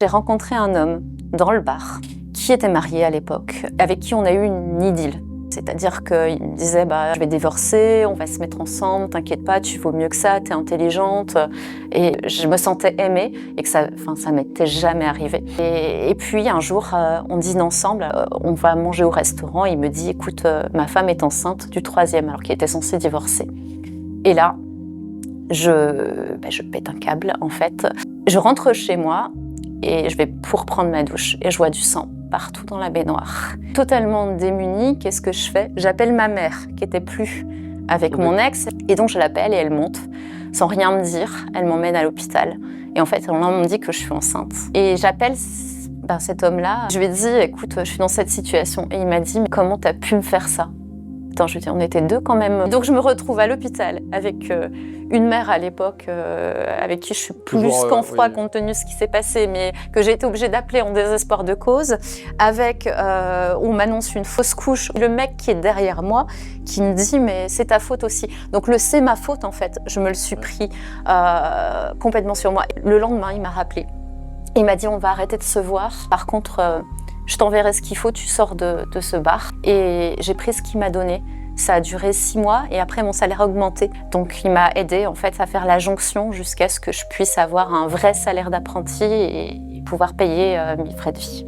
J'ai rencontré un homme dans le bar qui était marié à l'époque, avec qui on a eu une idylle. C'est-à-dire qu'il me disait je vais divorcer, on va se mettre ensemble, t'inquiète pas, tu vaux mieux que ça, t'es intelligente. Et je me sentais aimée et que ça m'était jamais arrivé. Et puis un jour, on dîne ensemble, on va manger au restaurant. Il me dit écoute, ma femme est enceinte du 3e alors qu'il était censé divorcer. Et là, je pète un câble en fait. Je rentre chez moi et je vais pour prendre ma douche et je vois du sang partout dans la baignoire. Totalement démunie, qu'est-ce que je fais? J'appelle ma mère qui était plus avec mon ex et donc je l'appelle et elle monte sans rien me dire. Elle m'emmène à l'hôpital et en fait on me dit que je suis enceinte. Et j'appelle cet homme-là, je lui ai dit écoute, je suis dans cette situation et il m'a dit mais comment t'as pu me faire ça? Attends, je veux dire, on était deux quand même. Donc je me retrouve à l'hôpital avec une mère à l'époque avec qui je suis plus qu'en froid compte tenu de ce qui s'est passé, mais que j'ai été obligée d'appeler en désespoir de cause. Avec, on m'annonce une fausse couche. Le mec qui est derrière moi qui me dit mais c'est ta faute aussi. Donc le c'est ma faute en fait, je me le suis pris complètement sur moi. Le lendemain, il m'a rappelé. Il m'a dit on va arrêter de se voir. Par contre, je t'enverrai ce qu'il faut, tu sors de ce bar. Et j'ai pris ce qu'il m'a donné. Ça a duré 6 mois et après mon salaire a augmenté. Donc il m'a aidé en fait à faire la jonction jusqu'à ce que je puisse avoir un vrai salaire d'apprenti et pouvoir payer mes frais de vie.